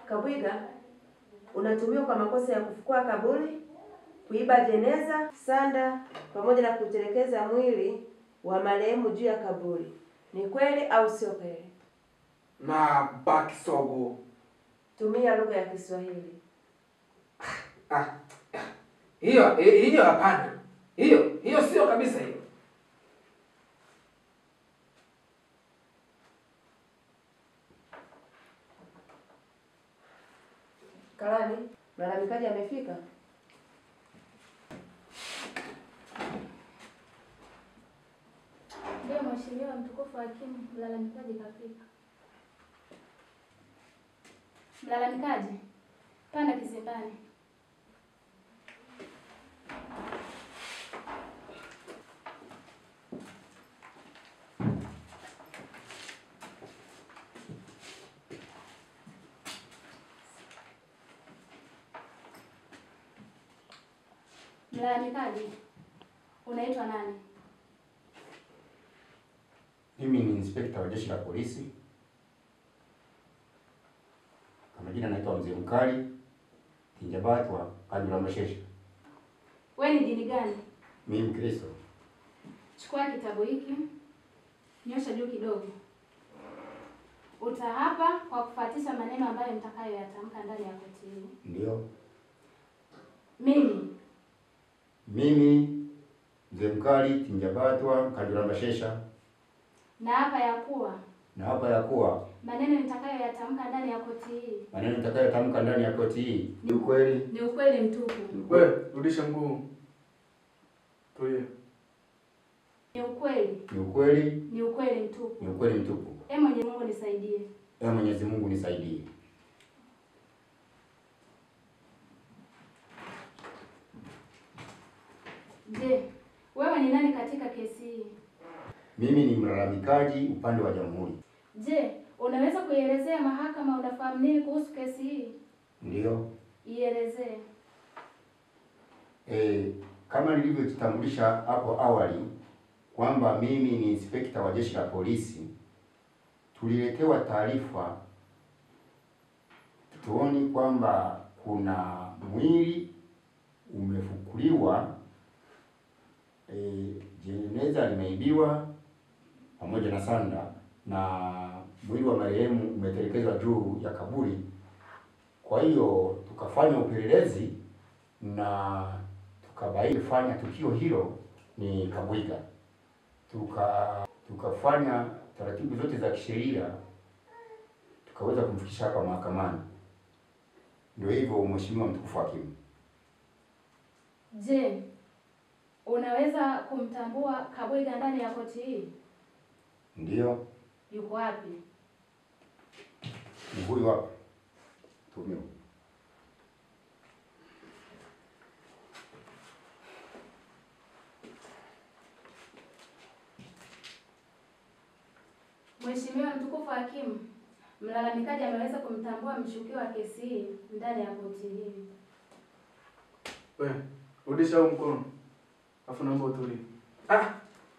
Kabwiga, unatumiwa kwa makosa ya kufukua kaburi, kuiba jeneza, sanda, pamoja na kutelekeza mwili wa marehemu juu ya kaburi. Ni kweli au sio kweli? Na Bakisogo. Tumia lugha ya Kiswahili. Hiyo hapana. Hiyo sio kabisa hiyo. Karani, mlalamikaji amefika? Ndio mheshimiwa mtukufu hakimu, mlalamikaji kafika. Mlalamikaji, panda kizimbani. Mlalamikaji, unaitwa nani? Mimi ni inspekta wa jeshi la polisi. Kwa majina naitwa Mzee Mkali Tinjabatwa Kandula Mashesha. Wewe ni dini gani? Mimi Mkristo. Chukua kitabu hiki, nyosha juu kidogo. Utahapa kwa kufuatisha maneno ambayo mtakayoyatamka ndani ya koti hili. Ndio. Mimi Mzee Mkali Tinjabatwa Kandula Mashesha. Na hapa ya kuwa maneno nitakayoyatamka ndani ya koti hii Ni ukweli. Ni ukweli mtupu. Wewe, rudisha mguu. Tulia. Ni ukweli. Ni ukweli. Ni ukweli mtupu. Ni ukweli mtupu. Mwenyezi Mungu nisaidie. Mwenyezi Mungu nisaidie. Je, wewe ni nani katika kesi hii? Mimi ni mlalamikaji upande wa jamhuri. Je, unaweza kuielezea mahakama unafahamu nini kuhusu kesi hii? Ndio. Ielezee. Kama nilivyojitambulisha hapo awali kwamba mimi ni inspekta wa jeshi la polisi, tuliletewa taarifa tuoni kwamba kuna mwili umefukuliwa, jeneza limeibiwa pamoja na sanda, na mwili wa marehemu umetelekezwa juu ya kaburi. Kwa hiyo tukafanya upelelezi na tukabaini fanya tukio hilo ni Kabwiga. Tukafanya taratibu zote za kisheria, tukaweza kumfikisha hapa mahakamani. Ndio hivyo mheshimiwa mtukufu hakimu. Je, unaweza kumtambua Kabwiga ndani ya koti hii? Ndio. Yuko wapi? Ni huyu hapa. Tumio. Mheshimiwa mtukufu hakimu, mlalamikaji ameweza kumtambua mshukiwa wa kesi hii ndani ya koti hii. Wewe, rudisha huo mkono. Afu naomba utulie.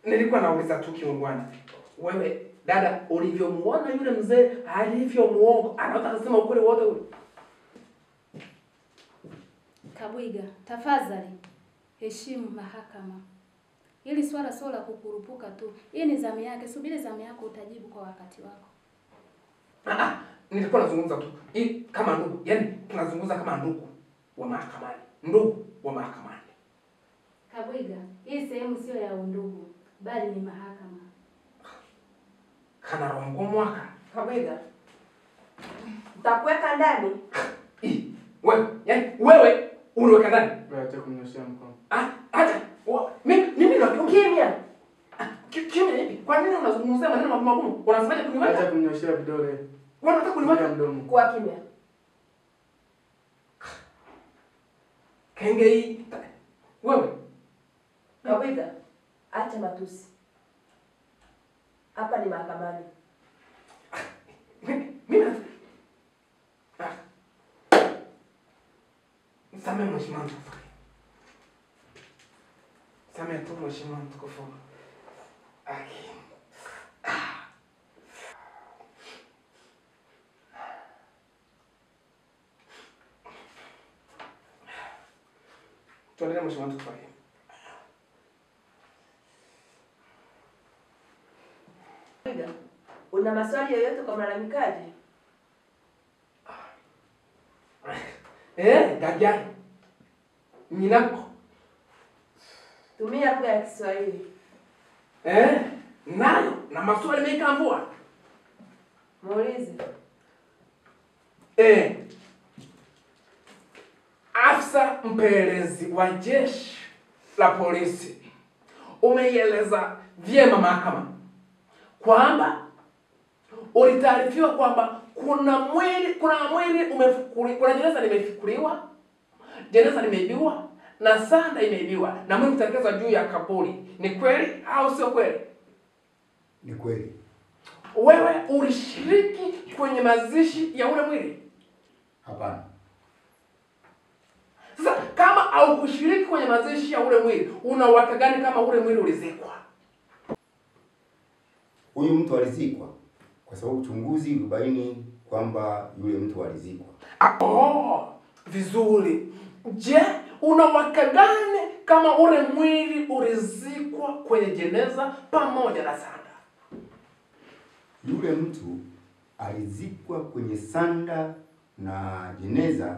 Nilikuwa nauliza tu kiungwana. Wewe dada, ulivyomuona yule mzee alivyomuongo, anataka kusema ukweli wote ule? Kabwiga, tafadhali heshimu mahakama. Hili swala sio la kukurupuka tu. Hii ni zamu yake. Subiri zamu yako, utajibu kwa wakati wako. Nilikuwa nazungumza tu. Hii kama ndugu. Yaani tunazungumza kama ndugu wa mahakamani. Ndugu wa mahakamani. Kabwiga, hii sehemu sio ya undugu, bali ni mahakama. Kana rongo mwaka. Kabwiga, utakuweka ndani? Wewe uniweka ndani? Wewe acha kumnyoshia mkono. Acha. Mimi ndio kimya. Kimya hivi. Kwa nini unazungumzia maneno magumu? Unasemaje kuniweka? Acha kumnyoshia vidole. Unataka kuniweka mdomo. Kuwa kimya. Kenge hii. Wewe. Kabwiga, acha matusi. Hapa ni mahakamani. Mimi Samehe mheshimiwa mtukufu. Samehe tu mheshimiwa mtukufu. Tuendelee mheshimiwa tufanye. Una maswali yoyote kwa mlalamikaji? Dajali. Ninako. Tumia lugha ya Kiswahili. Nayo na maswali mengi ambua. Muulize. Afisa mpelelezi wa jeshi la polisi umeieleza vyema mahakama kwamba ulitaarifiwa kwamba kuna jeneza limefukuliwa, jeneza limeibiwa na sanda imeibiwa na mwili kutelekezwa juu ya kaburi. Ni kweli au sio kweli? Ni kweli. Wewe ulishiriki kwenye mazishi ya ule mwili? Hapana. Sasa kama haukushiriki kwenye mazishi ya ule mwili, una uhakika gani kama ule mwili ulizikwa? Huyu mtu alizikwa kwa sababu uchunguzi ulibaini kwamba yule mtu alizikwa. Vizuri. Je, una uhakika gani kama ule mwili ulizikwa kwenye jeneza pamoja na sanda? Yule mtu alizikwa kwenye sanda na jeneza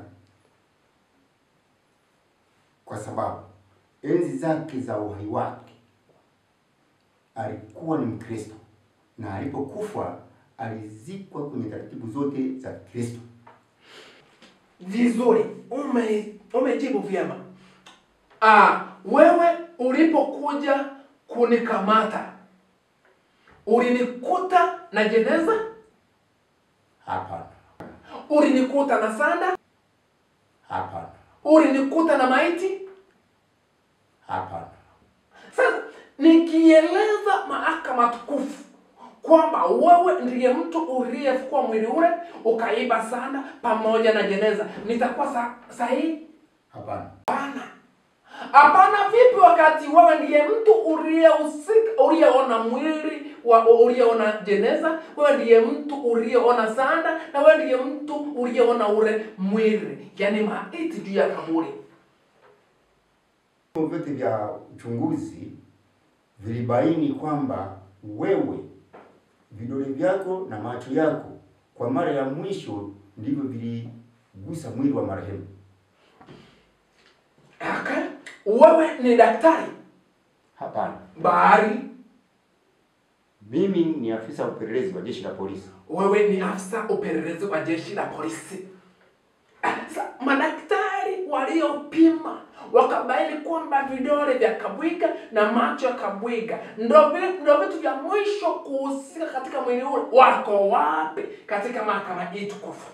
kwa sababu enzi zake za uhai wake alikuwa ni Mkristo na alipokufa alizikwa kwenye taratibu zote za Kristo. Vizuri, umejibu vyema. Wewe ulipokuja kunikamata ulinikuta na jeneza? Hapana. Ulinikuta na sanda? Hapana. Ulinikuta na maiti? Hapana. Sasa nikieleza mahakama tukufu kwamba wewe ndiye mtu uliyefukua mwili ule ukaiba sanda pamoja na jeneza, nitakuwa sahihi? Hapana. Hapana vipi wakati wewe ndiye mtu uliyehusika, uliyeona mwili, uliyeona jeneza, wewe ndiye mtu uliyeona sanda na wewe ndiye mtu uliyeona ule mwili, yaani maiti juu ya kaburi. Vyote vya uchunguzi vilibaini kwamba wewe, vidole vyako na macho yako kwa mara ya mwisho ndivyo viligusa mwili wa marehemu. Wewe ni daktari? Hapana. Bahari? Mimi ni afisa upelelezi wa jeshi la polisi. Wewe ni afisa upelelezi wa jeshi la polisi. Madaktari waliopima wakabaini kwamba vidole vya Kabwiga na macho ya Kabwiga ndio vitu vya mwisho kuhusika katika mwili ule. Wako wapi katika mahakama hii tukufu?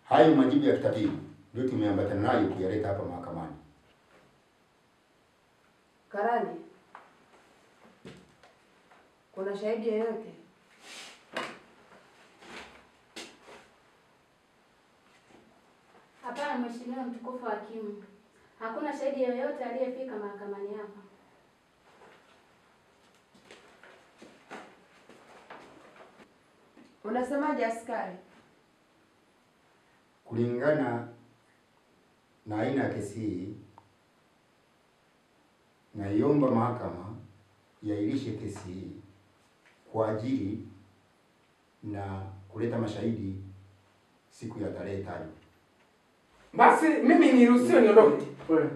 Hayo majibu ya kitabibu ndio tumeambatana nayo kuyaleta hapa mahakamani. Karani, kuna shahidi yeyote? Hapana mheshimiwa mtukufu hakimu. Hakuna shahidi yoyote aliyefika mahakamani hapa. Unasemaje askari? Kulingana na aina ya kesi hii, naiomba mahakama iairishe kesi hii kwa ajili na kuleta mashahidi siku ya tarehe 5. Basi mimi niruhusiwe niondoke. Wewe.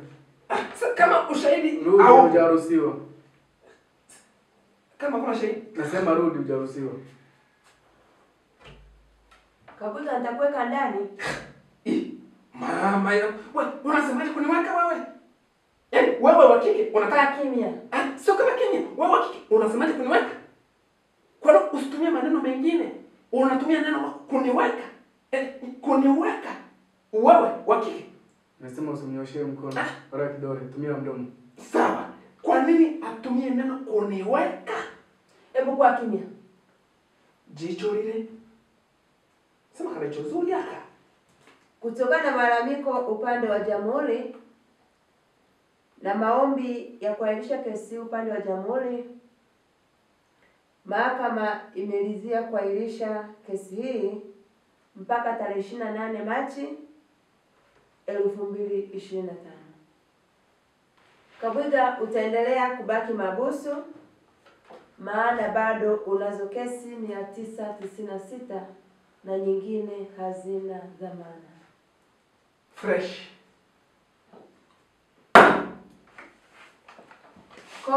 Kama ushahidi Rudi, hujaruhusiwa. Kama kuna shahidi, Nasema rudi, hujaruhusiwa. Kabwiga nitakuweka ndani. Mama yangu, wewe unasemaje kuniweka wewe? Yaani wewe wa kike unataka Kimya. sio kama kimya. Wewe wa kike unasemaje kuniweka? Kwa nini usitumie maneno mengine? Unatumia neno kuniweka. Kuniweka. Wewe wa kike. Nasema usimnyoshee mkono wala kidole, tumia mdomo. Sawa. Kwa nini atumie neno kuniweka? Hebu kwa kimya. Jicho lile. Sema kama jicho zuri haka. Kutokana na malalamiko upande wa jamhuri na maombi ya kuahirisha kesi upande wa jamhuri, mahakama imeridhia kuahirisha kesi hii mpaka tarehe 28 Machi 2025. Kabwiga utaendelea kubaki mabusu, maana bado unazo kesi 996 na nyingine hazina dhamana. Fresh. Ko